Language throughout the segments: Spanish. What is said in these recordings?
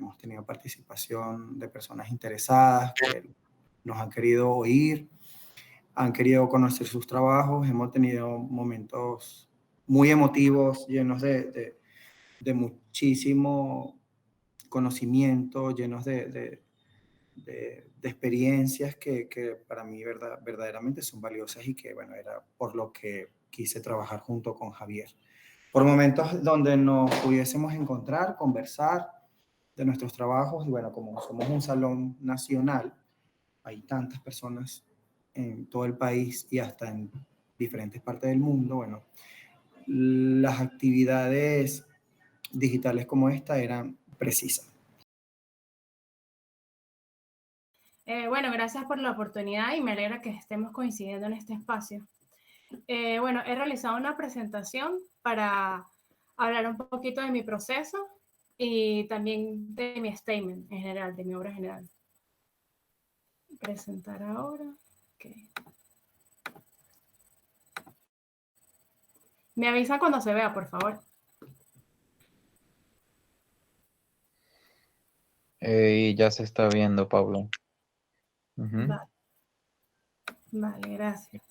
hemos tenido participación de personas interesadas que nos han querido oír, han querido conocer sus trabajos, hemos tenido momentos muy emotivos, llenos de muchísimo conocimiento, llenos de experiencias que para mí verdaderamente son valiosas y que, bueno, era por lo que quise trabajar junto con Javier. Por momentos donde nos pudiésemos encontrar, conversar de nuestros trabajos y, bueno, como somos un salón nacional, hay tantas personas en todo el país y hasta en diferentes partes del mundo, bueno, las actividades digitales como esta eran precisas. Bueno, gracias por la oportunidad y me alegra que estemos coincidiendo en este espacio. Bueno, he realizado una presentación para hablar un poquito de mi proceso y también de mi statement en general, de mi obra general. Presentar ahora. Okay. Me avisan cuando se vea, por favor. Y ya se está viendo, Pablo. Vale. Vale, gracias.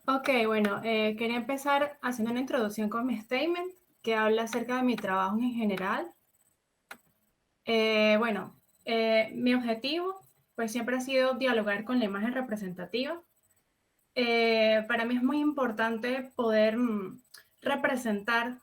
Ok, bueno, quería empezar haciendo una introducción con mi statement que habla acerca de mi trabajo en general. Bueno, mi objetivo pues siempre ha sido dialogar con la imagen representativa. Para mí es muy importante poder representar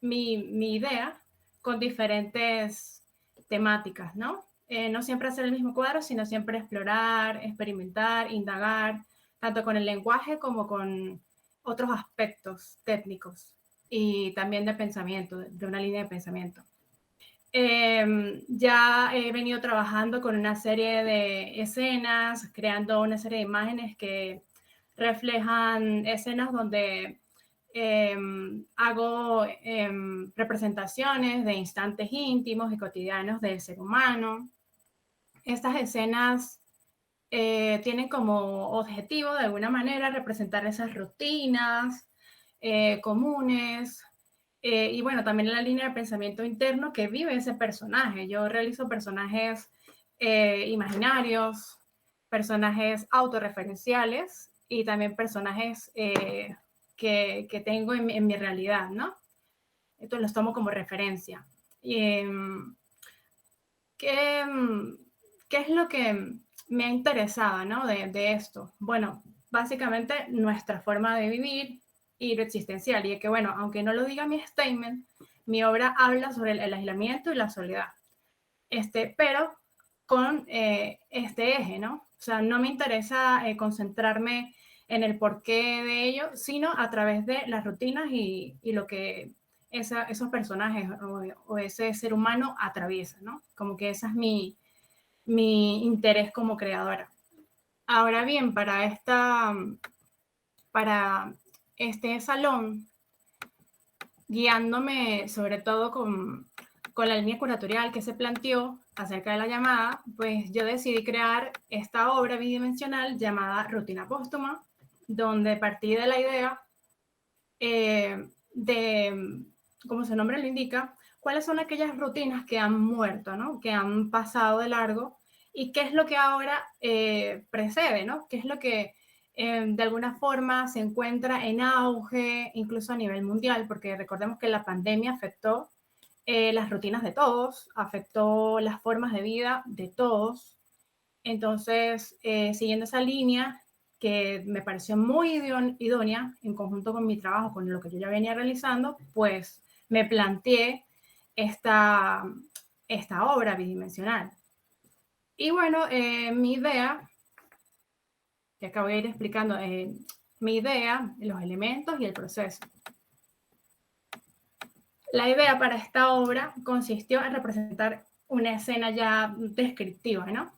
mi idea con diferentes temáticas, ¿no? No siempre hacer el mismo cuadro, sino siempre explorar, experimentar, indagar, tanto con el lenguaje como con otros aspectos técnicos y también de pensamiento, de una línea de pensamiento. Ya he venido trabajando con una serie de escenas, creando una serie de imágenes que reflejan escenas donde hago representaciones de instantes íntimos y cotidianos del ser humano. Estas escenas tienen como objetivo, de alguna manera, representar esas rutinas comunes, y bueno, también la línea de pensamiento interno que vive ese personaje. Yo realizo personajes imaginarios, personajes autorreferenciales y también personajes que tengo en mi realidad, ¿no? Entonces los tomo como referencia. ¿Qué, ¿Qué es lo que me ha interesado, ¿no? De esto? Bueno, básicamente nuestra forma de vivir y lo existencial. Y es que, bueno, aunque no lo diga mi statement, mi obra habla sobre el aislamiento y la soledad. Pero con este eje, ¿no? O sea, no me interesa concentrarme en el porqué de ello, sino a través de las rutinas y lo que esos personajes o ese ser humano atraviesa, ¿no? Como que ese es mi interés como creadora. Ahora bien, para este salón, guiándome sobre todo con la línea curatorial que se planteó acerca de la llamada, pues yo decidí crear esta obra bidimensional llamada Rutina Póstuma, donde partí de la idea de, como su nombre lo indica, cuáles son aquellas rutinas que han muerto, ¿no? Que han pasado de largo y qué es lo que ahora precede, ¿no? Qué es lo que de alguna forma se encuentra en auge, incluso a nivel mundial, porque recordemos que la pandemia afectó las rutinas de todos, afectó las formas de vida de todos. Entonces, siguiendo esa línea que me pareció muy idónea en conjunto con mi trabajo, con lo que yo ya venía realizando, pues me planteé esta obra bidimensional. Y bueno, mi idea, que acabo de ir explicando, mi idea, los elementos y el proceso. La idea para esta obra consistió en representar una escena ya descriptiva, ¿no?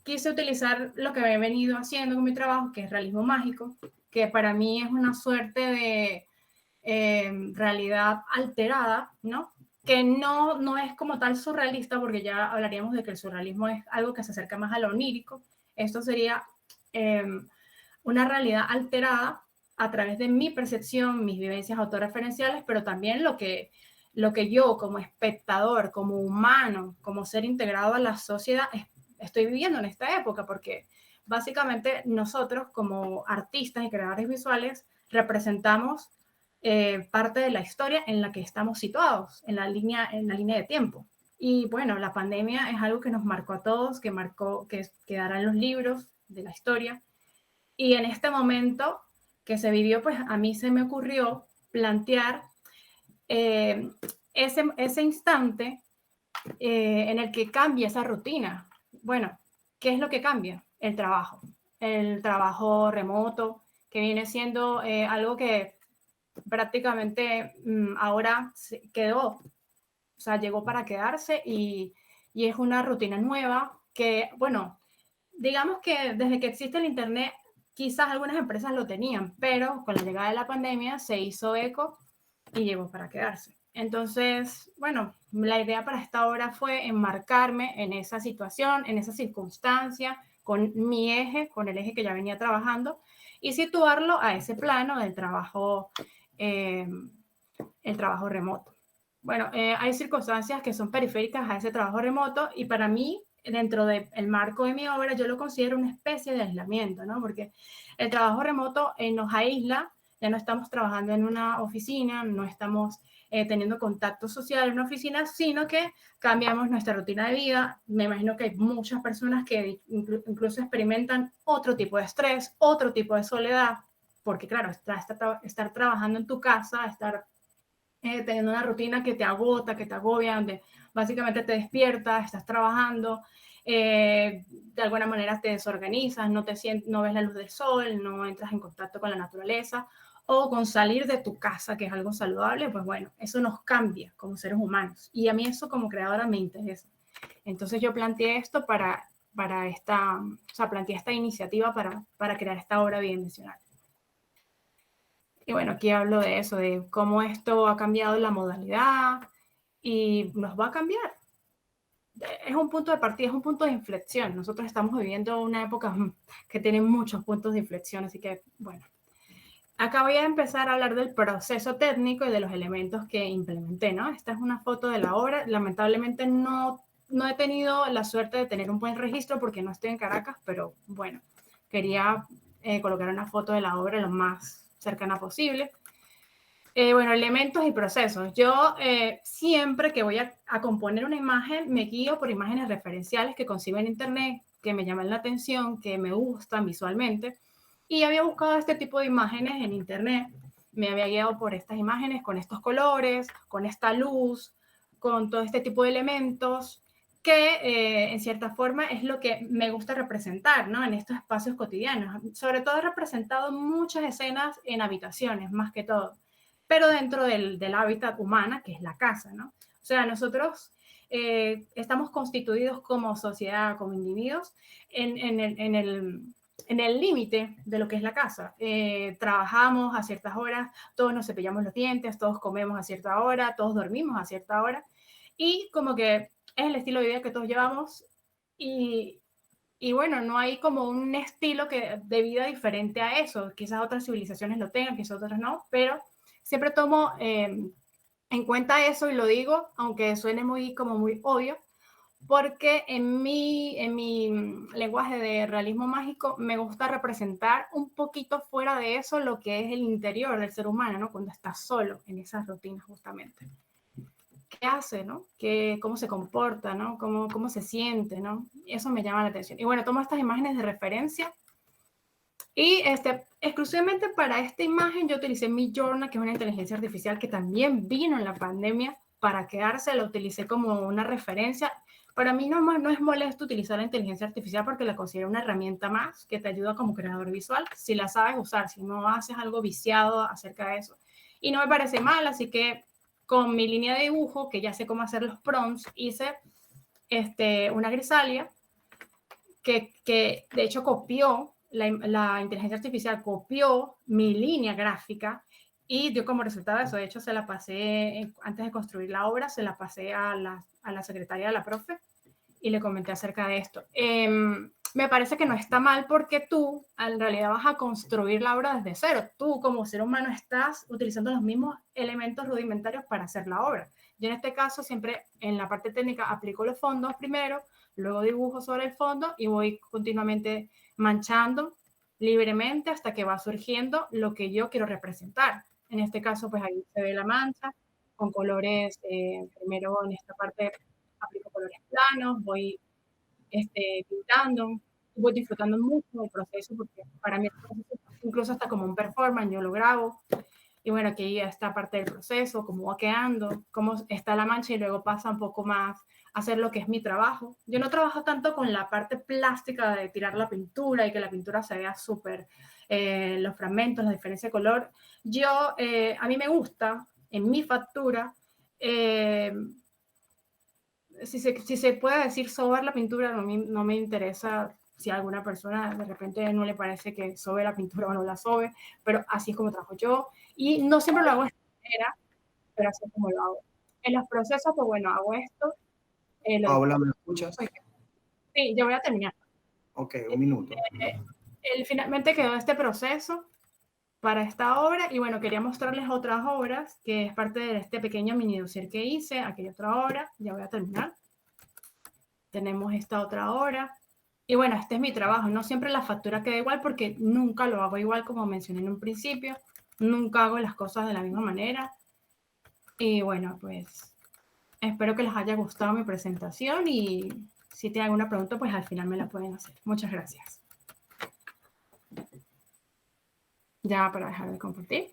Quise utilizar lo que he venido haciendo con mi trabajo, que es realismo mágico, que para mí es una suerte de realidad alterada, ¿no? Que no es como tal surrealista, porque ya hablaríamos de que el surrealismo es algo que se acerca más a lo onírico. Esto sería una realidad alterada a través de mi percepción, mis vivencias autorreferenciales, pero también lo que yo como espectador, como humano, como ser integrado a la sociedad, estoy viviendo en esta época, porque básicamente nosotros como artistas y creadores visuales representamos parte de la historia en la que estamos situados, en la línea de tiempo. Y bueno, la pandemia es algo que nos marcó a todos, que quedará en los libros de la historia. Y en este momento que se vivió, pues a mí se me ocurrió plantear ese instante en el que cambia esa rutina. Bueno, ¿qué es lo que cambia? El trabajo remoto, que viene siendo algo que prácticamente ahora quedó, o sea, llegó para quedarse y es una rutina nueva que, bueno, digamos que desde que existe el Internet, quizás algunas empresas lo tenían, pero con la llegada de la pandemia se hizo eco y llegó para quedarse. Entonces, bueno, la idea para esta obra fue enmarcarme en esa situación, en esa circunstancia, con mi eje, con el eje que ya venía trabajando, y situarlo a ese plano del trabajo, el trabajo remoto. Bueno, hay circunstancias que son periféricas a ese trabajo remoto y para mí, dentro del marco de mi obra, yo lo considero una especie de aislamiento, ¿no? Porque el trabajo remoto nos aísla, ya no estamos trabajando en una oficina, no estamos teniendo contacto social en una oficina, sino que cambiamos nuestra rutina de vida. Me imagino que hay muchas personas que incluso experimentan otro tipo de estrés, otro tipo de soledad, porque claro, estar trabajando en tu casa, estar teniendo una rutina que te agota, que te agobia, donde básicamente te despiertas, estás trabajando, de alguna manera te desorganizas, no ves la luz del sol, no entras en contacto con la naturaleza, o con salir de tu casa, que es algo saludable, pues bueno, eso nos cambia como seres humanos. Y a mí eso como creadora me interesa. Entonces yo planteé esto planteé esta iniciativa para crear esta obra bidimensional. Y bueno, aquí hablo de eso, de cómo esto ha cambiado la modalidad y nos va a cambiar. Es un punto de partida, es un punto de inflexión. Nosotros estamos viviendo una época que tiene muchos puntos de inflexión, así que bueno. Acá voy a empezar a hablar del proceso técnico y de los elementos que implementé, ¿no? Esta es una foto de la obra. Lamentablemente no he tenido la suerte de tener un buen registro porque no estoy en Caracas, pero bueno, quería colocar una foto de la obra lo más cercana posible. Bueno, elementos y procesos. Yo siempre que voy a componer una imagen, me guío por imágenes referenciales que consigo en internet, que me llaman la atención, que me gustan visualmente. Y había buscado este tipo de imágenes en internet. Me había guiado por estas imágenes con estos colores, con esta luz, con todo este tipo de elementos que en cierta forma es lo que me gusta representar, ¿no? En estos espacios cotidianos. Sobre todo he representado muchas escenas en habitaciones, más que todo, pero dentro del hábitat humana, que es la casa, ¿no? O sea, nosotros estamos constituidos como sociedad, como individuos, en el límite de lo que es la casa. Trabajamos a ciertas horas, todos nos cepillamos los dientes, todos comemos a cierta hora, todos dormimos a cierta hora, y como que es el estilo de vida que todos llevamos y bueno, no hay como un estilo de vida diferente a eso. Quizás otras civilizaciones lo tengan, quizás otras no, pero siempre tomo en cuenta eso y lo digo, aunque suene muy obvio, porque en mi lenguaje de realismo mágico me gusta representar un poquito fuera de eso lo que es el interior del ser humano, ¿no? Cuando está solo en esas rutinas justamente. ¿Qué hace, no? ¿Cómo se comporta, no? ¿Cómo se siente, no? Eso me llama la atención. Y bueno, tomo estas imágenes de referencia y exclusivamente para esta imagen yo utilicé Midjourney, que es una inteligencia artificial que también vino en la pandemia para quedarse, la utilicé como una referencia. Para mí no es molesto utilizar la inteligencia artificial porque la considero una herramienta más que te ayuda como creador visual, si la sabes usar, si no haces algo viciado acerca de eso. Y no me parece mal, así que con mi línea de dibujo, que ya sé cómo hacer los prompts, hice una grisalia que de hecho copió, la inteligencia artificial copió mi línea gráfica y dio como resultado eso. De hecho, se la pasé, antes de construir la obra, se la pasé a la secretaria de la profe y le comenté acerca de esto. me parece que no está mal porque tú en realidad vas a construir la obra desde cero. Tú como ser humano estás utilizando los mismos elementos rudimentarios para hacer la obra. Yo en este caso siempre en la parte técnica aplico los fondos primero, luego dibujo sobre el fondo y voy continuamente manchando libremente hasta que va surgiendo lo que yo quiero representar. En este caso, pues ahí se ve la mancha con colores, primero en esta parte aplico colores planos, voy pintando, voy disfrutando mucho del proceso porque para mí el proceso incluso hasta como un performance, yo lo grabo y bueno, aquí ya está parte del proceso, cómo va quedando, cómo está la mancha y luego pasa un poco más a hacer lo que es mi trabajo. Yo no trabajo tanto con la parte plástica de tirar la pintura y que la pintura se vea súper, los fragmentos, la diferencia de color. Yo, a mí me gusta en mi factura, si se puede decir sobar la pintura, no me interesa si a alguna persona de repente no le parece que sobe la pintura o no la sobe, pero así es como trabajo yo. Y no siempre lo hago de esta manera, pero así es como lo hago. En los procesos, pues bueno, hago esto. Paula, ¿me escuchas? Sí, yo voy a terminar. Ok, un minuto. Finalmente quedó este proceso para esta obra y bueno, quería mostrarles otras obras que es parte de este pequeño mini dossier que hice, aquí hay otra obra, ya voy a terminar. Tenemos esta otra obra y bueno, este es mi trabajo, no siempre la factura queda igual porque nunca lo hago igual como mencioné en un principio, nunca hago las cosas de la misma manera y bueno, pues espero que les haya gustado mi presentación y si tienen alguna pregunta pues al final me la pueden hacer. Muchas gracias. Ya para dejar de compartir.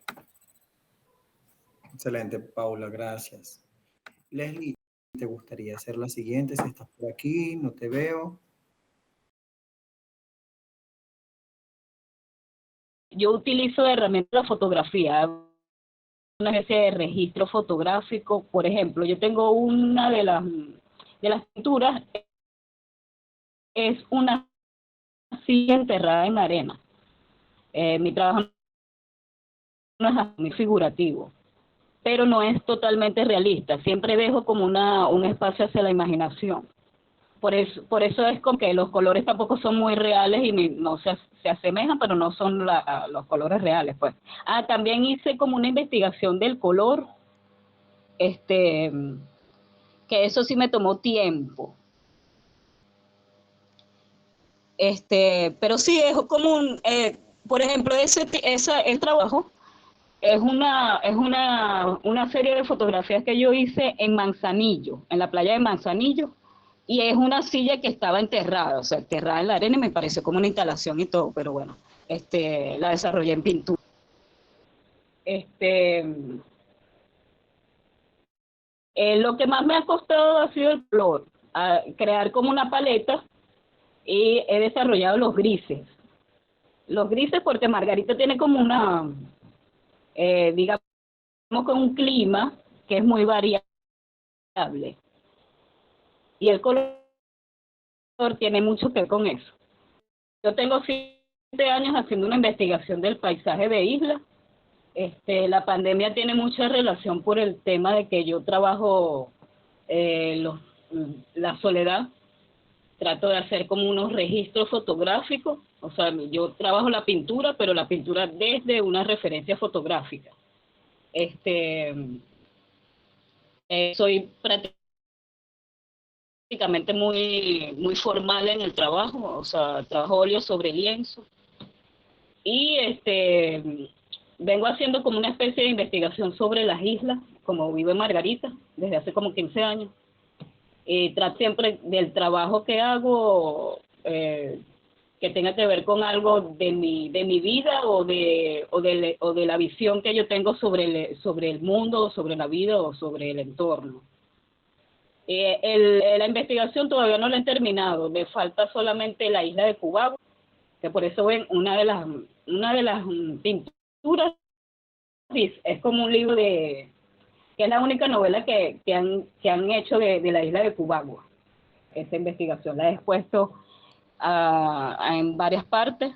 Excelente, Paula, gracias. Leslie, ¿te gustaría hacer la siguiente? Si estás por aquí, no te veo. Yo utilizo herramientas de fotografía, una especie de registro fotográfico. Por ejemplo, yo tengo una de las pinturas, es una silla enterrada en arena. Mi trabajo no es muy figurativo, pero no es totalmente realista. Siempre dejo como un espacio hacia la imaginación. Por eso es como que los colores tampoco son muy reales y no se asemejan, pero no son los colores reales, pues. También hice como una investigación del color, que eso sí me tomó tiempo. Pero sí, es como por ejemplo, el trabajo es una serie de fotografías que yo hice en Manzanillo, en la playa de Manzanillo, y es una silla que estaba enterrada, o sea, enterrada en la arena y me pareció como una instalación y todo, pero bueno, la desarrollé en pintura. Lo que más me ha costado ha sido el color, crear como una paleta y he desarrollado los grises. Los grises porque Margarita tiene como digamos, con un clima que es muy variable. Y el color tiene mucho que ver con eso. Yo tengo 7 años haciendo una investigación del paisaje de isla. La pandemia tiene mucha relación por el tema de que yo trabajo la soledad. Trato de hacer como unos registros fotográficos. O sea, yo trabajo la pintura, pero la pintura desde una referencia fotográfica. Soy prácticamente muy formal en el trabajo, o sea, trabajo óleo sobre lienzo. Y vengo haciendo como una especie de investigación sobre las islas, como vive Margarita, desde hace como 15 años. Trato siempre del trabajo que hago, que tenga que ver con algo de mi vida o de la visión que yo tengo sobre el mundo, sobre la vida o sobre el entorno. La investigación todavía no la he terminado, me falta solamente la isla de Cubagua, que por eso ven una de las pinturas es como un libro que es la única novela que han hecho de la isla de Cubagua. Esta investigación la he expuesto en varias partes,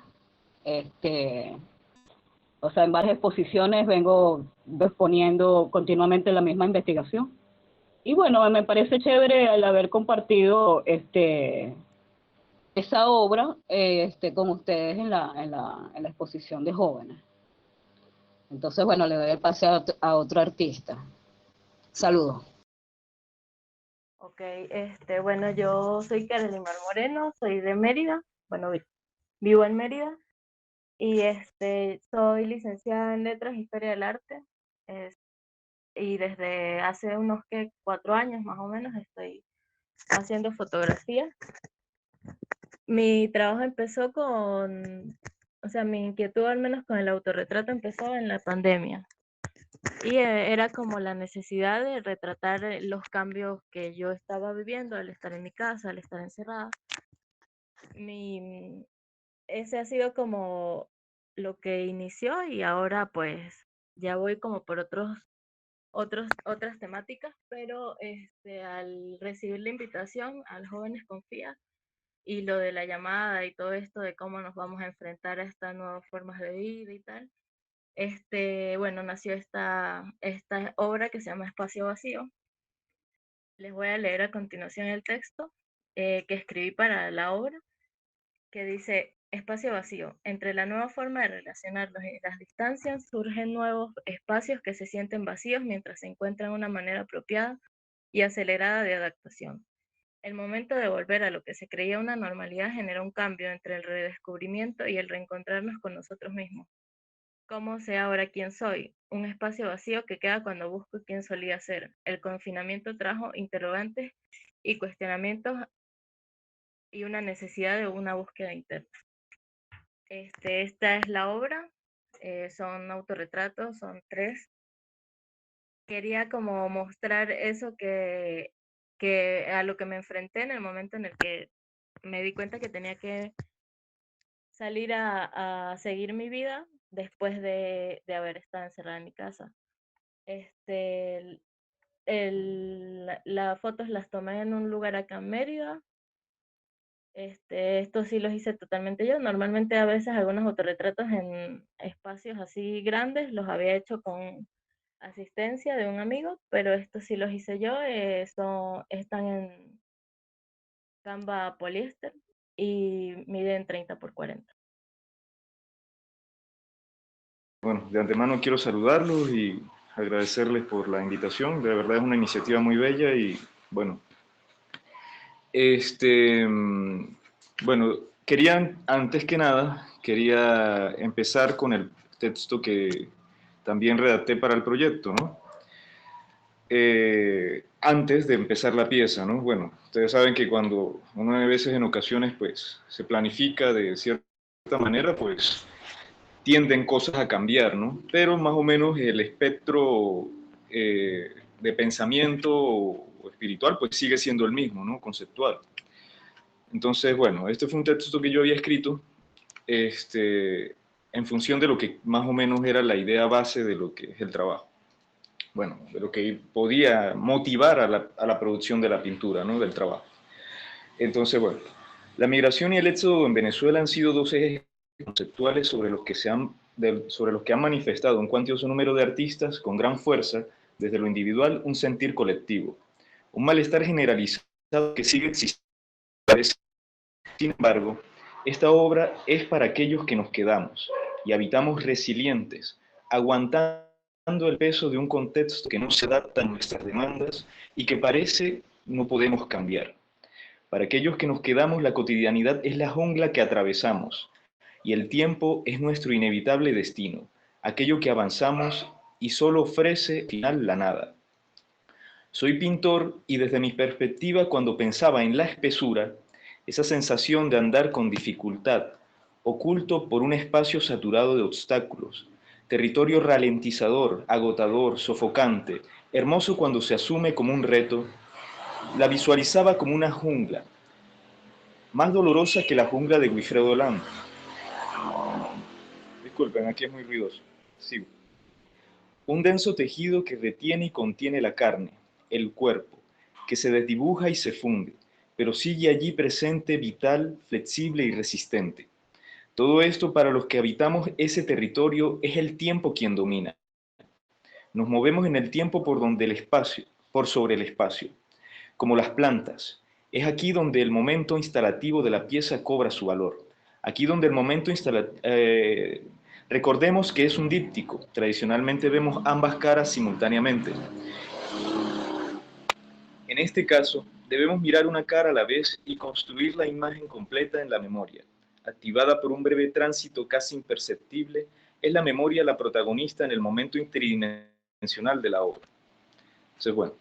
o sea, en varias exposiciones vengo exponiendo continuamente la misma investigación. Y bueno, me parece chévere el haber compartido esa obra con ustedes en la exposición de jóvenes. Entonces, bueno, le doy el pase a otro artista. Saludos. Ok, bueno, yo soy Karely Mar Moreno, soy de Mérida, bueno, vivo en Mérida, y soy licenciada en Letras e Historia del Arte, y desde hace unos 4 años más o menos estoy haciendo fotografía. Mi trabajo empezó o sea, mi inquietud al menos con el autorretrato empezó en la pandemia. Y era como la necesidad de retratar los cambios que yo estaba viviendo al estar en mi casa, al estar encerrada. Ese ha sido como lo que inició y ahora pues ya voy como por otras temáticas, pero al recibir la invitación al Jóvenes Confía y lo de la llamada y todo esto de cómo nos vamos a enfrentar a estas nuevas formas de vida y tal, bueno, nació esta obra que se llama Espacio Vacío. Les voy a leer a continuación el texto que escribí para la obra, que dice: espacio vacío. Entre la nueva forma de relacionarnos y las distancias surgen nuevos espacios que se sienten vacíos mientras se encuentran una manera apropiada y acelerada de adaptación. El momento de volver a lo que se creía una normalidad genera un cambio entre el redescubrimiento y el reencontrarnos con nosotros mismos. ¿Cómo sé ahora quién soy? Un espacio vacío que queda cuando busco quién solía ser. El confinamiento trajo interrogantes y cuestionamientos y una necesidad de una búsqueda interna. Esta es la obra, son autorretratos, son 3. Quería como mostrar eso que a lo que me enfrenté en el momento en el que me di cuenta que tenía que salir a seguir mi vida después de haber estado encerrada en mi casa. Las fotos las tomé en un lugar acá en Mérida. Estos sí los hice totalmente yo. Normalmente a veces algunos autorretratos en espacios así grandes los había hecho con asistencia de un amigo, pero estos sí los hice yo. Están en Canva poliéster y miden 30x40. Bueno, de antemano quiero saludarlos y agradecerles por la invitación. De verdad es una iniciativa muy bella y bueno, bueno, antes que nada, quería empezar con el texto que también redacté para el proyecto, ¿no? Antes de empezar la pieza, ¿no? Bueno, ustedes saben que cuando uno a veces en ocasiones pues se planifica de cierta manera, pues tienden cosas a cambiar, ¿no? Pero más o menos el espectro de pensamiento o espiritual pues sigue siendo el mismo, ¿no? Conceptual. Entonces, bueno, este fue un texto que yo había escrito en función de lo que más o menos era la idea base de lo que es el trabajo. Bueno, de lo que podía motivar a la producción de la pintura, ¿no? Del trabajo. Entonces, bueno, la migración y el éxodo en Venezuela han sido 2 ejes conceptuales sobre los que han manifestado un cuantioso número de artistas con gran fuerza, desde lo individual, un sentir colectivo, un malestar generalizado que sigue existiendo. Sin embargo, esta obra es para aquellos que nos quedamos y habitamos resilientes, aguantando el peso de un contexto que no se adapta a nuestras demandas y que parece no podemos cambiar. Para aquellos que nos quedamos, la cotidianidad es la jungla que atravesamos y el tiempo es nuestro inevitable destino, aquello que avanzamos y solo ofrece al final la nada. Soy pintor y desde mi perspectiva, cuando pensaba en la espesura, esa sensación de andar con dificultad, oculto por un espacio saturado de obstáculos, territorio ralentizador, agotador, sofocante, hermoso cuando se asume como un reto, la visualizaba como una jungla, más dolorosa que la jungla de Wilfredo Lam. Disculpen, aquí es muy ruidoso. Sigo. Un denso tejido que retiene y contiene la carne, el cuerpo, que se desdibuja y se funde, pero sigue allí presente, vital, flexible y resistente. Todo esto para los que habitamos ese territorio es el tiempo quien domina. Nos movemos en el tiempo por sobre el espacio, como las plantas, es aquí donde el momento instalativo de la pieza cobra su valor. Aquí donde el momento recordemos que es un díptico. Tradicionalmente vemos ambas caras simultáneamente. En este caso, debemos mirar una cara a la vez y construir la imagen completa en la memoria. Activada por un breve tránsito casi imperceptible, es la memoria la protagonista en el momento interdimensional de la obra. Entonces, bueno,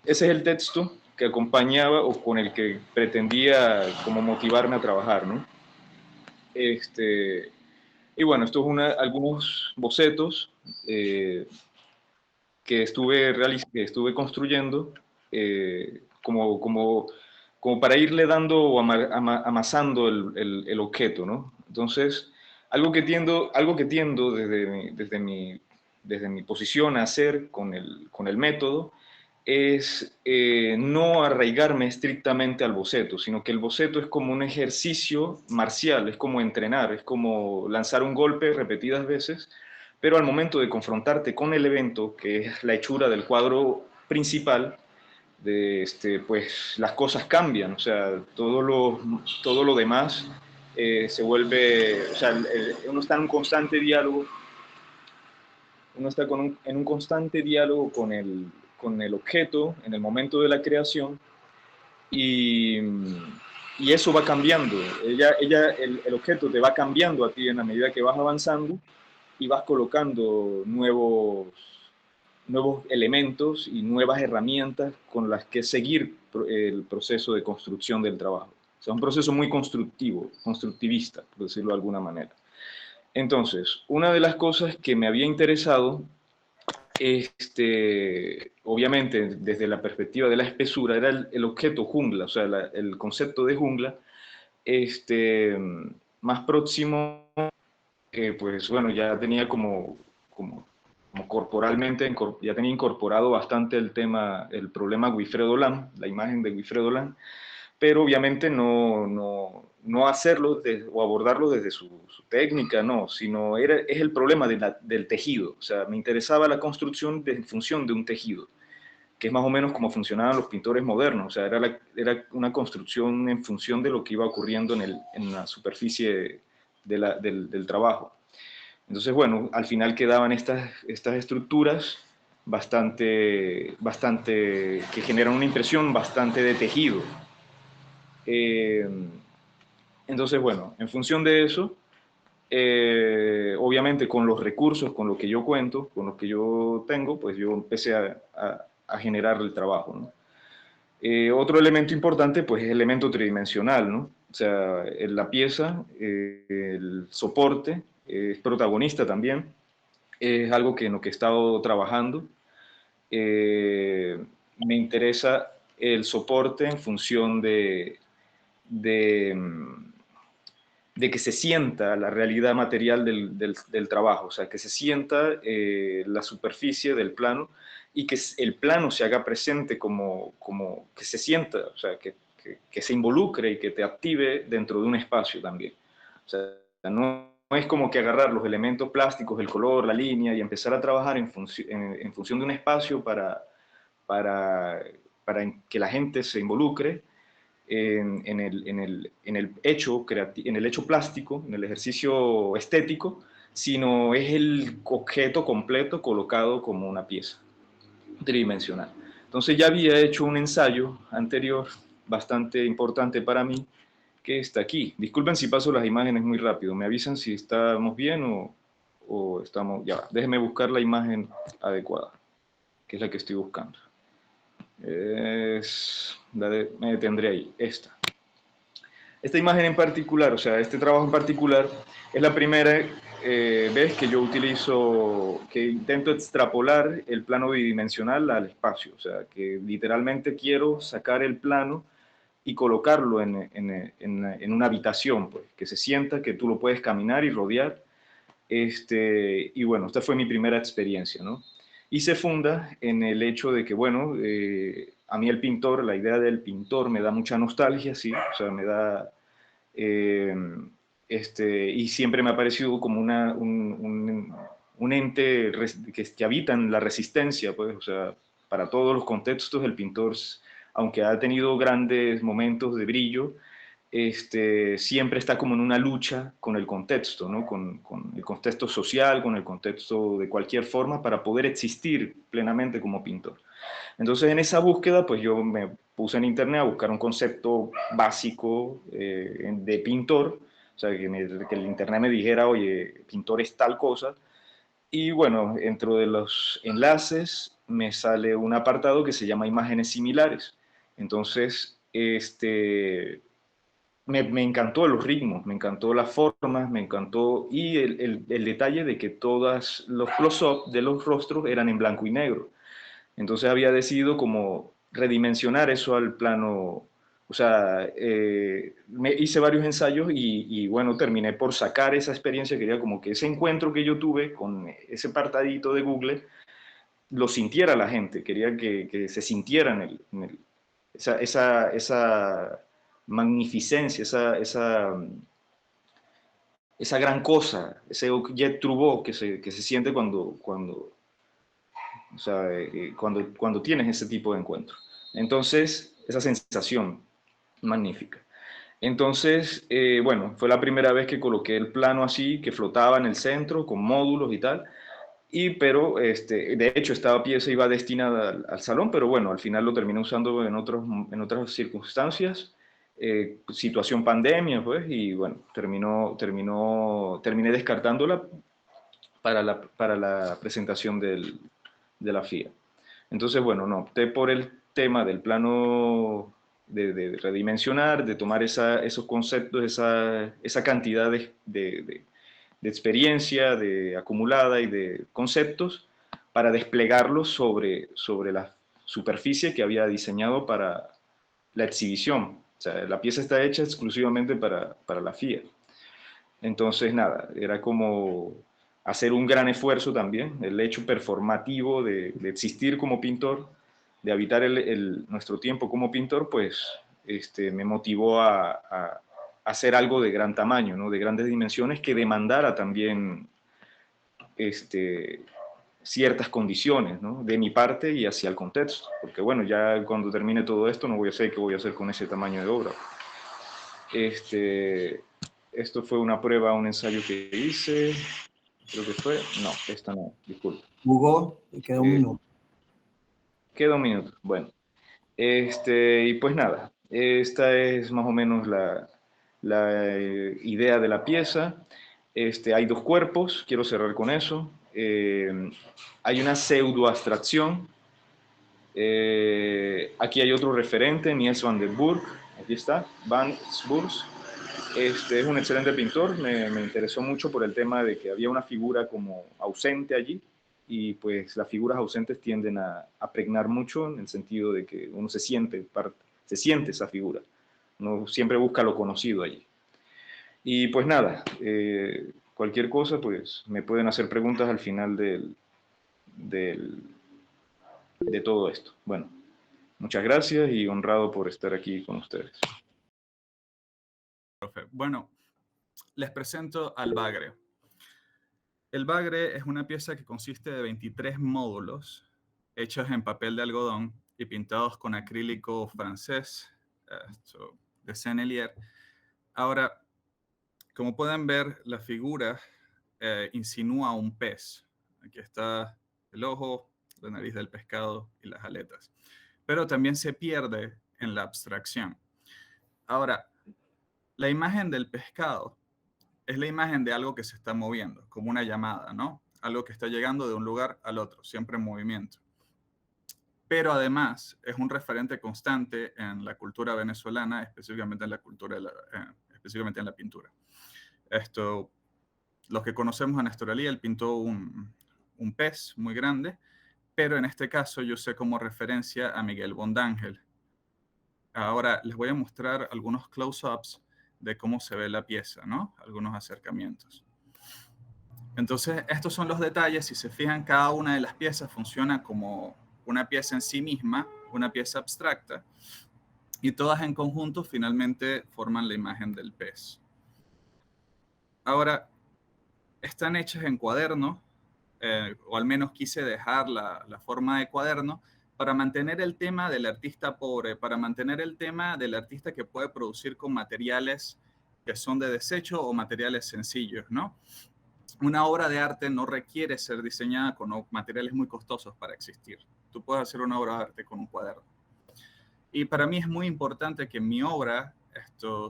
ese es el texto que acompañaba o con el que pretendía como motivarme a trabajar, ¿no? Y bueno, esto es algunos bocetos que estuve construyendo como para irle dando o amasando el objeto, ¿no? Entonces, algo que tiendo desde mi posición a hacer con el método es no arraigarme estrictamente al boceto, sino que el boceto es como un ejercicio marcial, es como entrenar, es como lanzar un golpe repetidas veces, pero al momento de confrontarte con el evento, que es la hechura del cuadro principal, pues las cosas cambian, o sea, todo lo demás se vuelve, o sea, uno está en un constante diálogo, en un constante diálogo con el objeto en el momento de la creación y, y eso va cambiando. El objeto te va cambiando a ti en la medida que vas avanzando y vas colocando nuevos elementos y nuevas herramientas con las que seguir el proceso de construcción del trabajo. O sea, un proceso muy constructivista, por decirlo de alguna manera. Entonces, una de las cosas que me había interesado, obviamente desde la perspectiva de la espesura, era el objeto jungla, o sea, el concepto de jungla, más próximo, pues bueno, ya tenía como corporalmente, ya tenía incorporado bastante el problema Wilfredo Lam, la imagen de Wilfredo Lam, pero obviamente no hacerlo o abordarlo desde su técnica, no, sino es el problema del tejido. O sea, me interesaba la construcción en función de un tejido, que es más o menos como funcionaban los pintores modernos. O sea, era una construcción en función de lo que iba ocurriendo en la superficie del trabajo. Entonces, bueno, al final quedaban estas estructuras bastante, que generan una impresión bastante de tejido. Entonces, bueno, en función de eso, obviamente con los recursos, con lo que yo cuento, con lo que yo tengo, pues yo empecé a generar el trabajo, ¿no? Otro elemento importante, pues es el elemento tridimensional, ¿no? O sea, la pieza, el soporte, es protagonista también, es algo en lo que he estado trabajando. Me interesa el soporte en función de que se sienta la realidad material del trabajo, o sea, que se sienta la superficie del plano y que el plano se haga presente como que se sienta, o sea, que se involucre y que te active dentro de un espacio también. O sea, no es como que agarrar los elementos plásticos, el color, la línea y empezar a trabajar en función de un espacio para que la gente se involucre en el hecho plástico, en el ejercicio estético, sino es el objeto completo colocado como una pieza tridimensional. Entonces ya había hecho un ensayo anterior bastante importante para mí, que está aquí. Disculpen si paso las imágenes muy rápido, me avisan si estamos bien o estamos... Ya va, déjenme buscar la imagen adecuada, que es la que estoy buscando. Me detendré ahí, esta imagen en particular, o sea, este trabajo en particular, es la primera vez que yo que intento extrapolar el plano bidimensional al espacio, o sea, que literalmente quiero sacar el plano y colocarlo en una habitación, pues, que se sienta que tú lo puedes caminar y rodear, y bueno, esta fue mi primera experiencia, ¿no? Y se funda en el hecho de que, bueno, a mí la idea del pintor me da mucha nostalgia, sí, o sea, me da... y siempre me ha parecido como un ente que habita en la resistencia, pues, o sea, para todos los contextos el pintor aunque ha tenido grandes momentos de brillo, siempre está como en una lucha con el contexto, ¿no? Con el contexto social, con el contexto de cualquier forma para poder existir plenamente como pintor. Entonces en esa búsqueda pues yo me puse en internet a buscar un concepto básico de pintor, o sea, que el internet me dijera, oye, pintor es tal cosa, y bueno, dentro de los enlaces me sale un apartado que se llama imágenes similares. Entonces, me encantó los ritmos, me encantó las formas, me encantó y el detalle de que todos los close-up de los rostros eran en blanco y negro. Entonces había decidido como redimensionar eso al plano, o sea, me hice varios ensayos y bueno, terminé por sacar esa experiencia, quería como que ese encuentro que yo tuve con ese apartadito de Google, lo sintiera la gente, quería que se sintiera esa magnificencia, esa gran cosa, ese jet trouveau que se siente o sea, cuando tienes ese tipo de encuentro. Entonces, esa sensación magnífica. Entonces, bueno, fue la primera vez que coloqué el plano así, que flotaba en el centro, con módulos y tal. Pero, de hecho, esta pieza iba destinada al salón, pero bueno, al final lo terminé usando en otras circunstancias. Situación pandemia, pues, y bueno, terminé descartándola para la presentación de la FIA. Entonces, bueno, no, opté por el tema del plano de redimensionar, de tomar esos conceptos, esa cantidad de experiencia acumulada y de conceptos para desplegarlos sobre la superficie que había diseñado para la exhibición. O sea, la pieza está hecha exclusivamente para la FIA. Entonces, nada, era como hacer un gran esfuerzo también, el hecho performativo de existir como pintor, de habitar nuestro tiempo como pintor, pues me motivó a hacer algo de gran tamaño, ¿no? De grandes dimensiones que demandara también ciertas condiciones, ¿no? De mi parte y hacia el contexto, porque bueno, ya cuando termine todo esto no voy a saber qué voy a hacer con ese tamaño de obra. Esto fue una prueba, un ensayo que hice, creo que fue, no, esta no, disculpe. Hugo, te queda un minuto. Queda un minuto, bueno. Y pues nada, esta es más o menos la idea de la pieza. Hay dos cuerpos, quiero cerrar con eso. Hay una pseudo abstracción. Aquí hay otro referente, Mies van der Burg, aquí está, Van Sburgs. Es un excelente pintor, me interesó mucho por el tema de que había una figura como ausente allí y pues las figuras ausentes tienden a pregnar mucho en el sentido de que uno se siente esa figura, uno siempre busca lo conocido allí. Y pues nada, cualquier cosa pues me pueden hacer preguntas al final de todo esto. Bueno, muchas gracias y honrado por estar aquí con ustedes. Profe. Bueno, les presento al bagre. El bagre es una pieza que consiste de 23 módulos hechos en papel de algodón y pintados con acrílico francés de Sennelier. Ahora, como pueden ver, la figura insinúa un pez. Aquí está el ojo, la nariz del pescado y las aletas. Pero también se pierde en la abstracción. Ahora, la imagen del pescado es la imagen de algo que se está moviendo, como una llamada, ¿no? Algo que está llegando de un lugar al otro, siempre en movimiento. Pero además es un referente constante en la cultura venezolana, específicamente en específicamente en la pintura. Los que conocemos a Néstor Alí, él pintó un pez muy grande, pero en este caso yo usé como referencia a Miguel Bondángel. Ahora les voy a mostrar algunos close-ups de cómo se ve la pieza, ¿no? Algunos acercamientos. Entonces, estos son los detalles. Si se fijan, cada una de las piezas funciona como una pieza en sí misma, una pieza abstracta, y todas en conjunto finalmente forman la imagen del pez. Ahora, están hechas en cuaderno, o al menos quise dejar la forma de cuaderno para mantener el tema del artista pobre, para mantener el tema del artista que puede producir con materiales que son de desecho o materiales sencillos, ¿no? Una obra de arte no requiere ser diseñada con materiales muy costosos para existir. Tú puedes hacer una obra de arte con un cuaderno. Y para mí es muy importante que en mi obra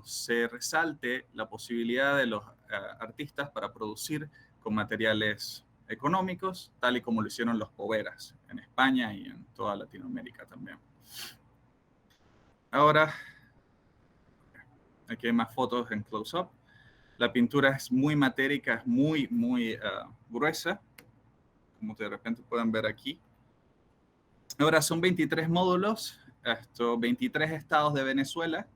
se resalte la posibilidad de los artistas para producir con materiales económicos, tal y como lo hicieron los Poveras en España y en toda Latinoamérica también. Ahora, aquí hay más fotos en close-up. La pintura es muy matérica, es muy gruesa, como de repente pueden ver aquí. Ahora son 23 módulos, 23 estados de Venezuela,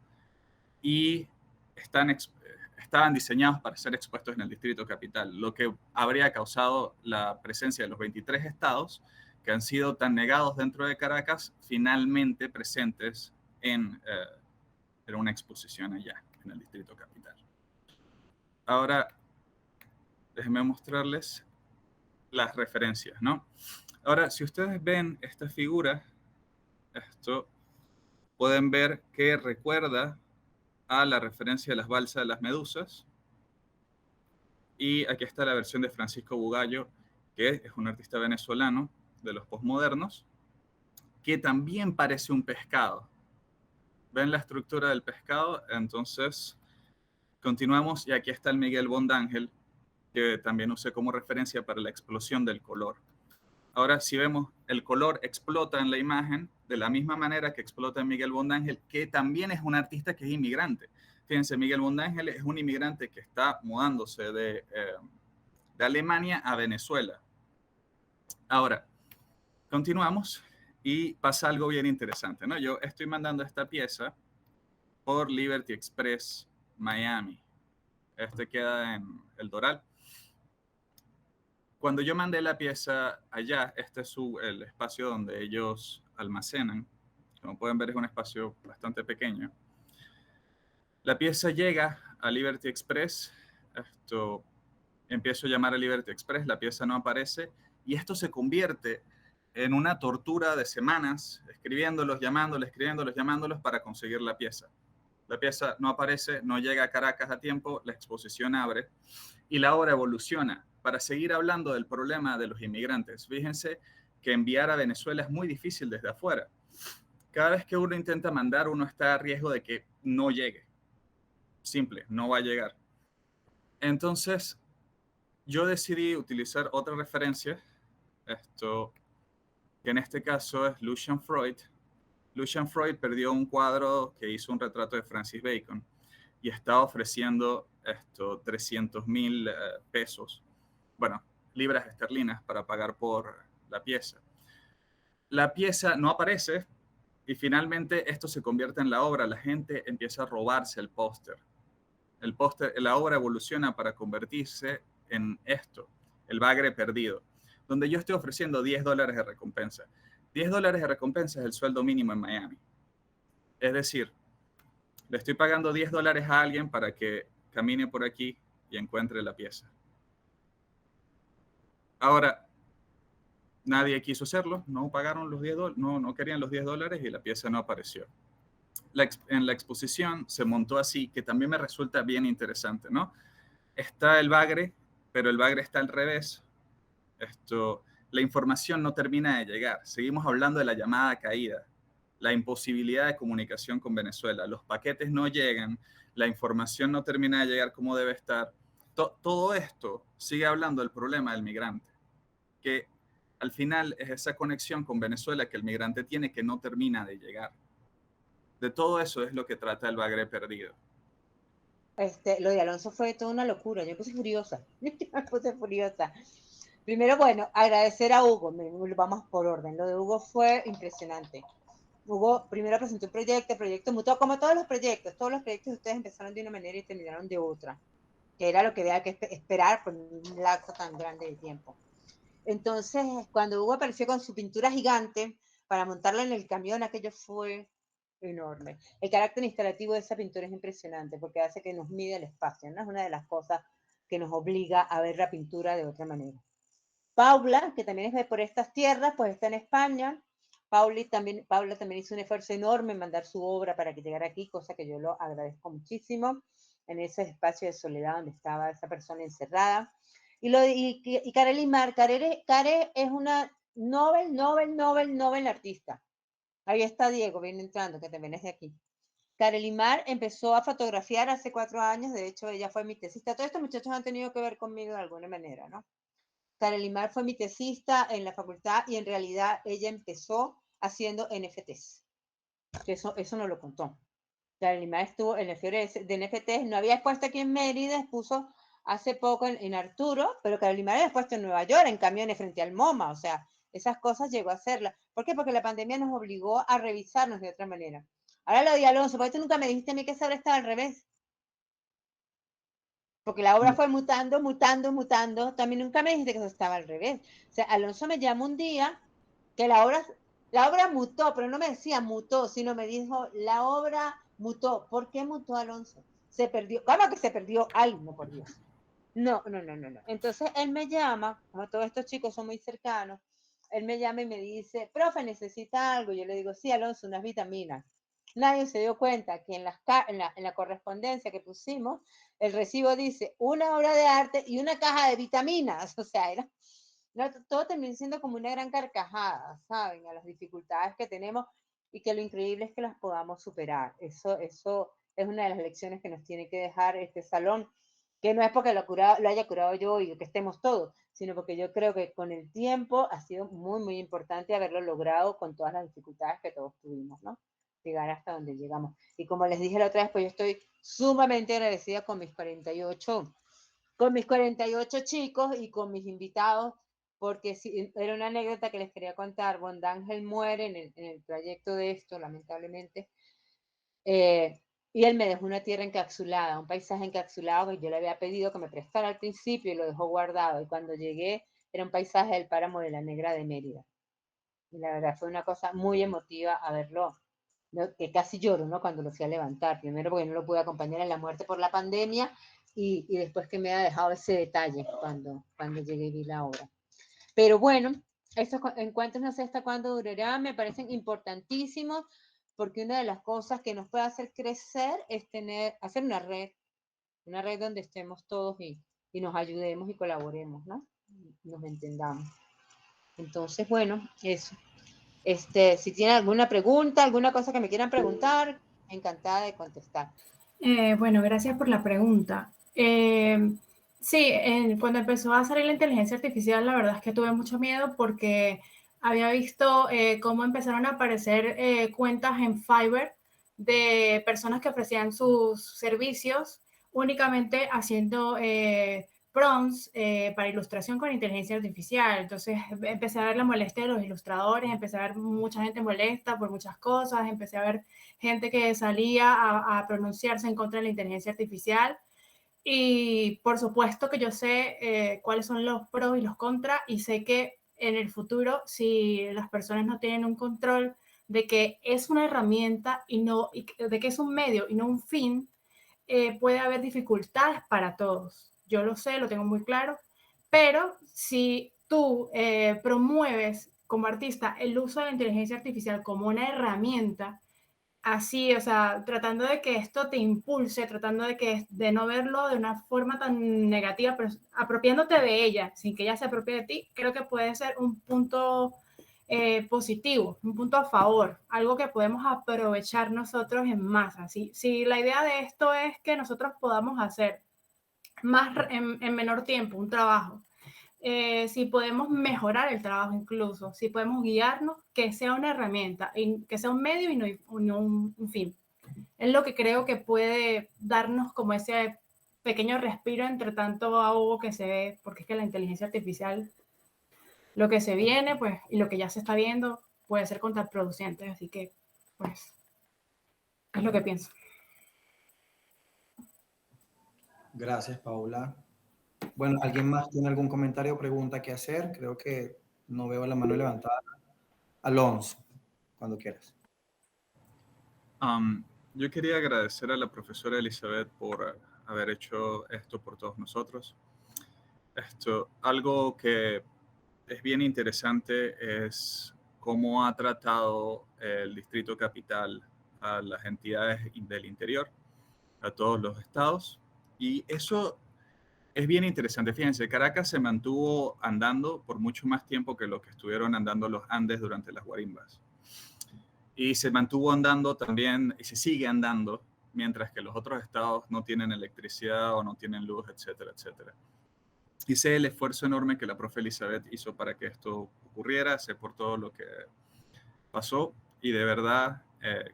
y estaban diseñados para ser expuestos en el Distrito Capital, lo que habría causado la presencia de los 23 estados que han sido tan negados dentro de Caracas, finalmente presentes en una exposición allá, en el Distrito Capital. Ahora, déjenme mostrarles las referencias, ¿no? Ahora, si ustedes ven esta figura, pueden ver que recuerda a la referencia de las balsas de las medusas. Y aquí está la versión de Francisco Bugallo, que es un artista venezolano de los posmodernos, que también parece un pescado. ¿Ven la estructura del pescado? Entonces, continuamos y aquí está el Miguel Bondángel, que también usé como referencia para la explosión del color. Ahora, si vemos, el color explota en la imagen de la misma manera que explota en Miguel Bondángel, que también es un artista que es inmigrante. Fíjense, Miguel Bondángel es un inmigrante que está mudándose de Alemania a Venezuela. Ahora, continuamos y pasa algo bien interesante, ¿no? Yo estoy mandando esta pieza por Liberty Express Miami. Queda en El Doral. Cuando yo mandé la pieza allá, este es el espacio donde ellos almacenan. Como pueden ver, es un espacio bastante pequeño. La pieza llega a Liberty Express. Empiezo a llamar a Liberty Express, la pieza no aparece, y esto se convierte en una tortura de semanas, escribiéndolos, llamándolos para conseguir la pieza. La pieza no aparece, no llega a Caracas a tiempo, la exposición abre y la obra evoluciona para seguir hablando del problema de los inmigrantes. Fíjense que enviar a Venezuela es muy difícil desde afuera. Cada vez que uno intenta mandar, uno está a riesgo de que no llegue. Simple, no va a llegar. Entonces, yo decidí utilizar otra referencia, que en este caso es Lucian Freud. Lucian Freud perdió un cuadro que hizo un retrato de Francis Bacon y estaba ofreciendo 300,000 pesos, bueno, libras esterlinas para pagar por la pieza. La pieza no aparece y finalmente esto se convierte en la obra. La gente empieza a robarse el póster. La obra evoluciona para convertirse en esto, el bagre perdido, donde yo estoy ofreciendo $10 de recompensa. $10 de recompensa es el sueldo mínimo en Miami. Es decir, le estoy pagando $10 a alguien para que camine por aquí y encuentre la pieza. Ahora, nadie quiso hacerlo, no pagaron los $10, no querían los $10 y la pieza no apareció. En la exposición se montó así, que también me resulta bien interesante, ¿no? Está el bagre, pero el bagre está al revés. La información no termina de llegar. Seguimos hablando de la llamada caída, la imposibilidad de comunicación con Venezuela. Los paquetes no llegan, la información no termina de llegar como debe estar. Todo esto sigue hablando del problema del migrante, que al final es esa conexión con Venezuela que el migrante tiene que no termina de llegar. De todo eso es lo que trata el bagre perdido. Lo de Alonso fue toda una locura. Yo me puse furiosa. Primero, bueno, agradecer a Hugo. Vamos por orden. Lo de Hugo fue impresionante. Hugo primero presentó un proyecto mutuo, como todos los proyectos de ustedes empezaron de una manera y terminaron de otra, que era lo que había que esperar por un lapso tan grande de tiempo. Entonces, cuando Hugo apareció con su pintura gigante para montarla en el camión, aquello fue enorme. El carácter instalativo de esa pintura es impresionante porque hace que nos mide el espacio, ¿no? Es una de las cosas que nos obliga a ver la pintura de otra manera. Paula, que también es de por estas tierras, pues está en España. Paula también hizo un esfuerzo enorme en mandar su obra para que llegara aquí, cosa que yo lo agradezco muchísimo, en ese espacio de soledad donde estaba esa persona encerrada. Y Kareli Mar, Care es una Nobel artista. Ahí está Diego, viene entrando, que también es de aquí. Kareli Mar empezó a fotografiar hace 4 años, de hecho ella fue mi tesista. Todos estos muchachos han tenido que ver conmigo de alguna manera, ¿no? Kareli Mar fue mi tesista en la facultad y en realidad ella empezó haciendo NFTs. Eso no lo contó. Kareli Mar estuvo en la fiebre de NFTs, no había expuesto aquí en Mérida, expuso hace poco en Arturo, pero Kareli Mar había expuesto en Nueva York, en camiones frente al MoMA, o sea, esas cosas llegó a hacerlas. ¿Por qué? Porque la pandemia nos obligó a revisarnos de otra manera. Ahora lo de Alonso, porque tú nunca me dijiste a mí que esa obra estaba al revés. Porque la obra fue mutando. También nunca me dijiste que eso estaba al revés. O sea, Alonso me llamó un día que la obra mutó, pero no me decía mutó, sino me dijo, la obra mutó. ¿Por qué mutó Alonso? Se perdió. ¿Cómo que se perdió? Ay, no, por Dios. No. Entonces él me llama, como todos estos chicos son muy cercanos, él me llama y me dice, profe, ¿necesita algo? Yo le digo, sí, Alonso, unas vitaminas. Nadie se dio cuenta que en la correspondencia que pusimos, el recibo dice una obra de arte y una caja de vitaminas. O sea, todo terminó siendo como una gran carcajada, ¿saben? A las dificultades que tenemos y que lo increíble es que las podamos superar. Eso es una de las lecciones que nos tiene que dejar este salón, que no es porque lo haya curado yo y que estemos todos, sino porque yo creo que con el tiempo ha sido muy, muy importante haberlo logrado con todas las dificultades que todos tuvimos, ¿no? Llegar hasta donde llegamos. Y como les dije la otra vez, pues yo estoy sumamente agradecida con mis 48 chicos y con mis invitados, porque sí, era una anécdota que les quería contar. Bondángel muere en el trayecto de esto, lamentablemente, y él me dejó una tierra encapsulada, un paisaje encapsulado que yo le había pedido que me prestara al principio y lo dejó guardado, y cuando llegué era un paisaje del páramo de la Negra de Mérida. Y la verdad fue una cosa muy emotiva a verlo, ¿no? Que casi lloro, ¿no? Cuando lo fui a levantar, primero porque no lo pude acompañar en la muerte por la pandemia y después que me ha dejado ese detalle cuando llegué y vi la obra. Pero bueno, estos encuentros no sé hasta cuándo durarán, me parecen importantísimos porque una de las cosas que nos puede hacer crecer es hacer una red donde estemos todos y nos ayudemos y colaboremos, ¿no? Nos entendamos. Entonces, bueno, eso. Si tienen alguna pregunta, alguna cosa que me quieran preguntar, encantada de contestar. Bueno, gracias por la pregunta. Sí, cuando empezó a salir la inteligencia artificial, la verdad es que tuve mucho miedo porque había visto cómo empezaron a aparecer cuentas en Fiverr de personas que ofrecían sus servicios únicamente haciendo prompts para ilustración con inteligencia artificial. Entonces empecé a ver la molestia de los ilustradores, empecé a ver mucha gente molesta por muchas cosas, empecé a ver gente que salía a pronunciarse en contra de la inteligencia artificial. Y por supuesto que yo sé cuáles son los pros y los contras y sé que en el futuro, si las personas no tienen un control de que es una herramienta y de que es un medio y no un fin, puede haber dificultades para todos. Yo lo sé, lo tengo muy claro, pero si tú promueves como artista el uso de la inteligencia artificial como una herramienta, así, o sea, tratando de que esto te impulse, tratando de no verlo de una forma tan negativa, pero apropiándote de ella, sin que ella se apropie de ti, creo que puede ser un punto positivo, un punto a favor, algo que podemos aprovechar nosotros en masa. Si la idea de esto es que nosotros podamos hacer más en menor tiempo un trabajo, si podemos mejorar el trabajo incluso, si podemos guiarnos, que sea una herramienta, y que sea un medio y no un fin. Es lo que creo que puede darnos como ese pequeño respiro entre tanto ahogo que se ve, porque es que la inteligencia artificial, lo que se viene, pues, y lo que ya se está viendo, puede ser contraproducente, así que, pues, es lo que pienso. Gracias, Paula. Bueno, ¿alguien más tiene algún comentario o pregunta que hacer? Creo que no veo la mano levantada. Alonso, cuando quieras. Yo quería agradecer a la profesora Elizabeth por haber hecho esto por todos nosotros. Algo que es bien interesante es cómo ha tratado el Distrito Capital a las entidades del interior, a todos los estados. Y eso es bien interesante. Fíjense, Caracas se mantuvo andando por mucho más tiempo que lo que estuvieron andando los Andes durante las guarimbas. Y se mantuvo andando también, y se sigue andando, mientras que los otros estados no tienen electricidad o no tienen luz, etcétera, etcétera. Y sé el esfuerzo enorme que la profe Elizabeth hizo para que esto ocurriera, sé por todo lo que pasó, y de verdad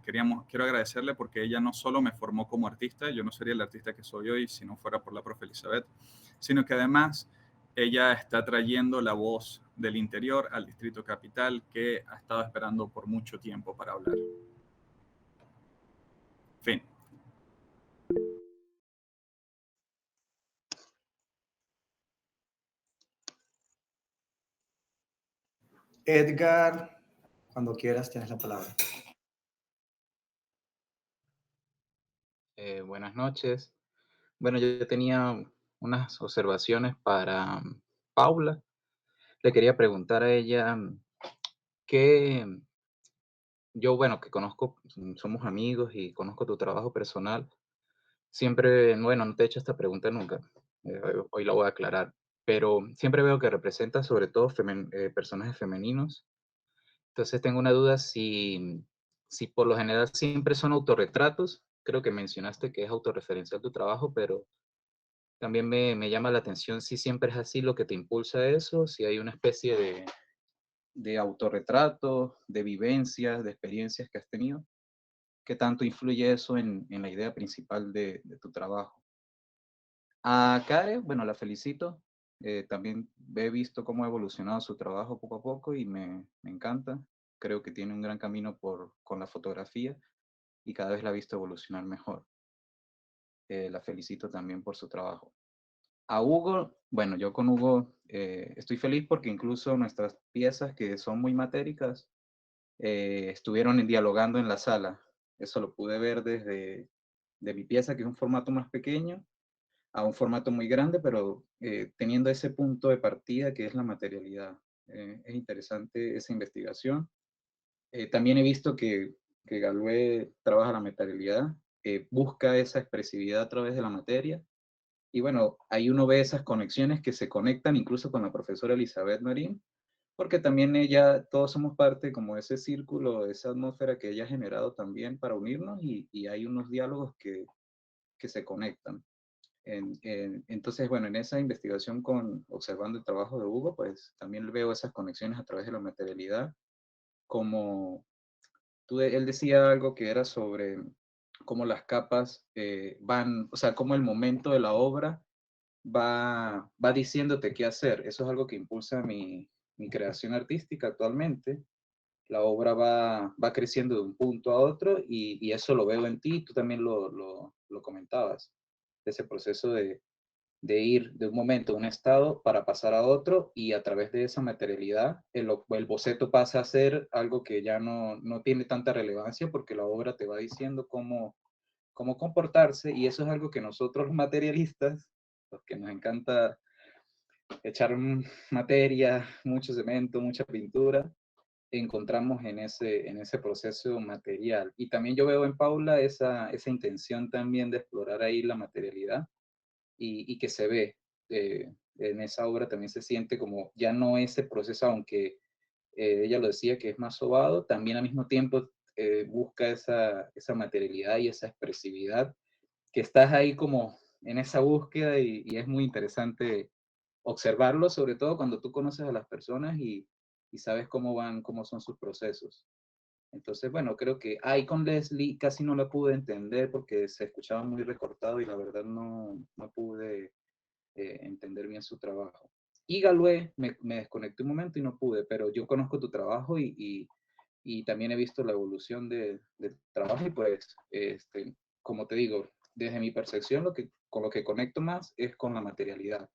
quiero agradecerle porque ella no solo me formó como artista, yo no sería el artista que soy hoy si no fuera por la profe Elizabeth, sino que además ella está trayendo la voz del interior al Distrito Capital, que ha estado esperando por mucho tiempo para hablar. Fin. Edgar, cuando quieras tienes la palabra. Buenas noches. Bueno, yo tenía unas observaciones para Paula. Le quería preguntar a ella qué, yo, bueno, que conozco, somos amigos y conozco tu trabajo personal. Siempre, bueno, no te he hecho esta pregunta nunca. Hoy la voy a aclarar. Pero siempre veo que representa sobre todo personajes femeninos. Entonces tengo una duda si por lo general siempre son autorretratos. Creo que mencionaste que es autorreferencial tu trabajo, pero también me llama la atención si siempre es así lo que te impulsa a eso, si hay una especie de autorretrato, de vivencias, de experiencias que has tenido. ¿Qué tanto influye eso en la idea principal de tu trabajo? A Kare, bueno, la felicito. También he visto cómo ha evolucionado su trabajo poco a poco y me encanta. Creo que tiene un gran camino con la fotografía y cada vez la he visto evolucionar mejor. La felicito también por su trabajo. A Hugo, bueno, yo con Hugo estoy feliz porque incluso nuestras piezas que son muy matéricas estuvieron dialogando en la sala. Eso lo pude ver desde de mi pieza, que es un formato más pequeño, a un formato muy grande, pero teniendo ese punto de partida que es la materialidad. Es interesante esa investigación. También he visto que Galué trabaja la materialidad, busca esa expresividad a través de la materia. Y bueno, ahí uno ve esas conexiones que se conectan incluso con la profesora Elizabeth Marín, porque también ella, todos somos parte como de ese círculo, de esa atmósfera que ella ha generado también para unirnos y hay unos diálogos que se conectan. Entonces, bueno, en esa investigación observando el trabajo de Hugo, pues también veo esas conexiones a través de la materialidad, como él decía algo que era sobre cómo las capas van, o sea, cómo el momento de la obra va diciéndote qué hacer. Eso es algo que impulsa mi creación artística actualmente. La obra va creciendo de un punto a otro y eso lo veo en ti, tú también lo comentabas, ese proceso de ir de un momento a un estado para pasar a otro y a través de esa materialidad el boceto pasa a ser algo que ya no tiene tanta relevancia porque la obra te va diciendo cómo comportarse y eso es algo que nosotros los materialistas, los que nos encanta echar materia, mucho cemento, mucha pintura, encontramos en ese proceso material. Y también yo veo en Paula esa intención también de explorar ahí la materialidad y que se ve en esa obra también se siente como ya no ese proceso, aunque ella lo decía que es más sobado, también al mismo tiempo busca esa materialidad y esa expresividad, que estás ahí como en esa búsqueda y es muy interesante observarlo, sobre todo cuando tú conoces a las personas y sabes cómo son sus procesos. Entonces, bueno, creo que ahí con Leslie casi no la pude entender porque se escuchaba muy recortado y la verdad no pude entender bien su trabajo. Y Galué, me desconecté un momento y no pude, pero yo conozco tu trabajo y también he visto la evolución del trabajo y pues, como te digo, desde mi percepción, con lo que conecto más es con la materialidad,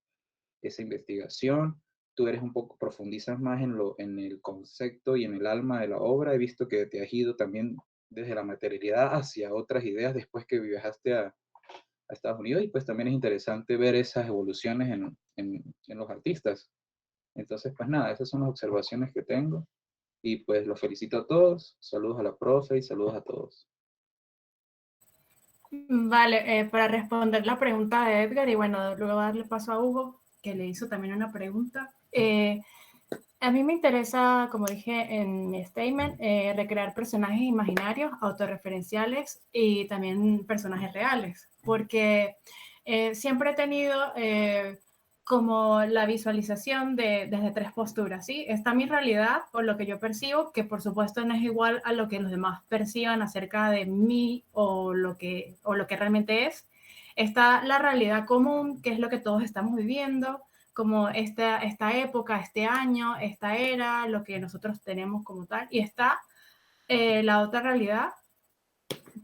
esa investigación. Tú eres un poco, profundizas más en el concepto y en el alma de la obra. He visto que te has ido también desde la materialidad hacia otras ideas después que viajaste a Estados Unidos y pues también es interesante ver esas evoluciones en los artistas. Entonces, pues nada, esas son las observaciones que tengo Y pues los felicito a todos. Saludos a la profe y saludos a todos. Vale, para responder la pregunta de Edgar y bueno, luego darle paso a Hugo, que le hizo también una pregunta. A mí me interesa, como dije en mi statement, recrear personajes imaginarios, autorreferenciales y también personajes reales, porque siempre he tenido como la visualización desde tres posturas, ¿sí? Está mi realidad o lo que yo percibo, que por supuesto no es igual a lo que los demás perciban acerca de mí o lo que realmente es. Está la realidad común, que es lo que todos estamos viviendo, como esta época, este año, esta era, lo que nosotros tenemos como tal, y está la otra realidad,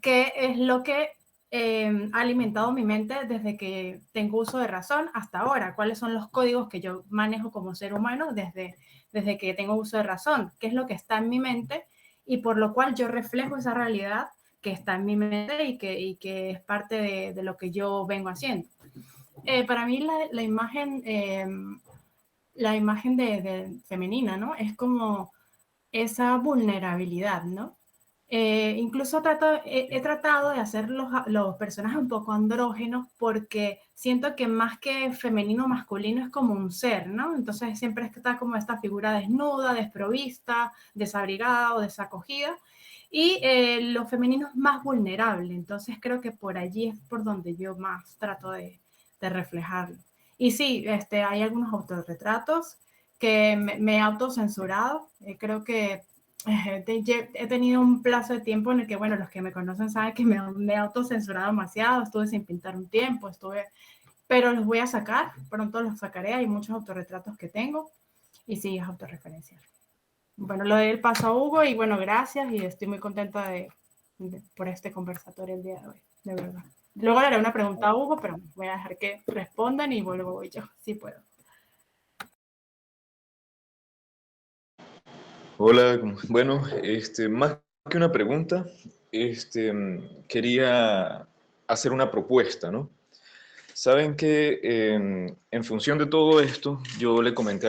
que es lo que ha alimentado mi mente desde que tengo uso de razón hasta ahora, cuáles son los códigos que yo manejo como ser humano desde que tengo uso de razón, qué es lo que está en mi mente y por lo cual yo reflejo esa realidad que está en mi mente y que es parte de lo que yo vengo haciendo. Para mí la imagen de femenina, ¿no? Es como esa vulnerabilidad, ¿no? Incluso he tratado de hacer los personajes un poco andrógenos porque siento que más que femenino o masculino es como un ser, ¿no? Entonces siempre está como esta figura desnuda, desprovista, desabrigada o desacogida y lo femenino es más vulnerable. Entonces creo que por allí es por donde yo más trato de reflejarlo. Y sí, hay algunos autorretratos que me he autocensurado. Creo que he tenido un plazo de tiempo en el que, bueno, los que me conocen saben que me he autocensurado demasiado, estuve sin pintar un tiempo, pero los voy a sacar, pronto los sacaré, hay muchos autorretratos que tengo y sí, es autorreferencial. Bueno, lo doy el paso a Hugo y bueno, gracias y estoy muy contenta por este conversatorio el día de hoy, de verdad. Luego le haré una pregunta a Hugo, pero voy a dejar que respondan y luego voy yo, si puedo. Hola, bueno, más que una pregunta, quería hacer una propuesta, ¿no? Saben que en función de todo esto, yo le comenté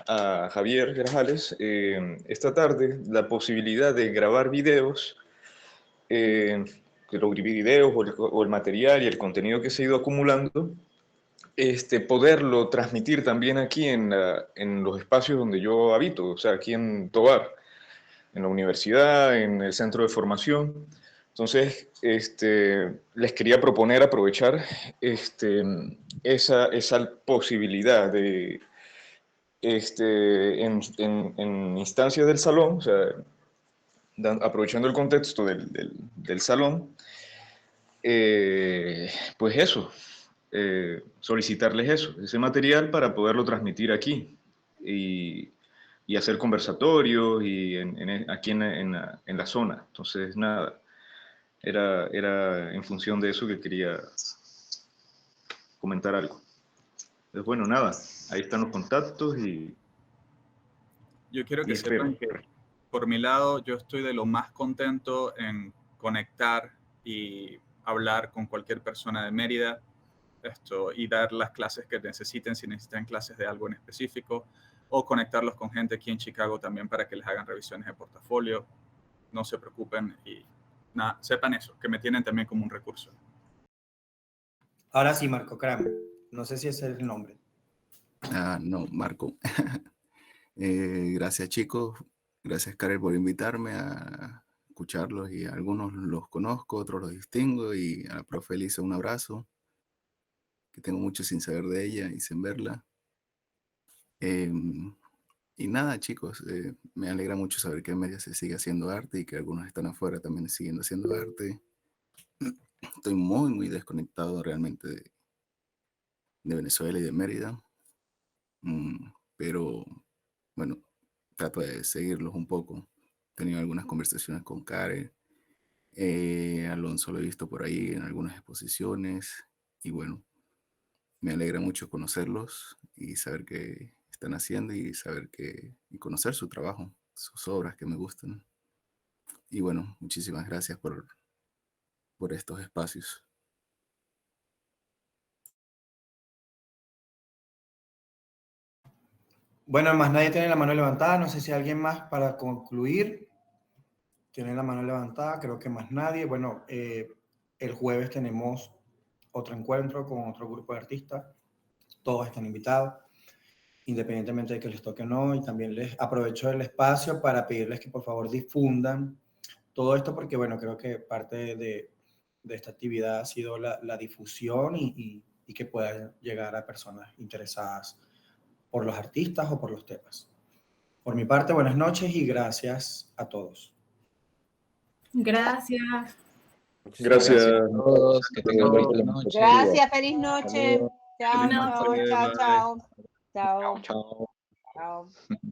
a Javier Grajales esta tarde la posibilidad de grabar videos, los videos o el material y el contenido que se ha ido acumulando, poderlo transmitir también aquí en los espacios donde yo habito, o sea, aquí en Tovar, en la universidad, en el centro de formación. Entonces, les quería proponer aprovechar esa posibilidad de, en instancias del salón, o sea, aprovechando el contexto del salón, pues eso, solicitarles eso, ese material para poderlo transmitir aquí y hacer conversatorios y aquí en la zona. Entonces, nada, era en función de eso que quería comentar algo. Entonces, bueno, nada, ahí están los contactos y Yo quiero que espero. sepan que por mi lado yo estoy de lo más contento en conectar y hablar con cualquier persona de Mérida y dar las clases que necesiten, si necesitan clases de algo en específico, o conectarlos con gente aquí en Chicago también para que les hagan revisiones de portafolio. No se preocupen y nada, sepan eso, que me tienen también como un recurso. Ahora sí, Marco Kramer. No sé si ese es el nombre. No, Marco. Gracias, chicos. Gracias, Karel, por invitarme a escucharlos y algunos los conozco, otros los distingo y a la profe Elisa un abrazo, que tengo mucho sin saber de ella y sin verla. Y nada, chicos, me alegra mucho saber que en Mérida se sigue haciendo arte y que algunos están afuera también siguiendo haciendo arte. Estoy muy, muy desconectado realmente de Venezuela y de Mérida. Pero bueno, trato de seguirlos un poco. He tenido algunas conversaciones con Karen. Alonso lo he visto por ahí en algunas exposiciones. Y bueno, me alegra mucho conocerlos y saber qué están haciendo y y conocer su trabajo, sus obras que me gustan. Y bueno, muchísimas gracias por estos espacios. Bueno, más nadie tiene la mano levantada. No sé si alguien más para concluir tiene la mano levantada. Creo que más nadie. Bueno, el jueves tenemos otro encuentro con otro grupo de artistas. Todos están invitados, independientemente de que les toque o no. Y también les aprovecho el espacio para pedirles que por favor difundan todo esto, porque bueno, creo que parte de esta actividad ha sido la difusión y que pueda llegar a personas interesadas por los artistas o por los temas. Por mi parte, buenas noches y gracias a todos. Gracias. Gracias. A todos, que tengan bonita noche. Gracias, feliz noche. Chao, Feliz chao, noche, chao, bye. chao. Chao. Chao. Chao.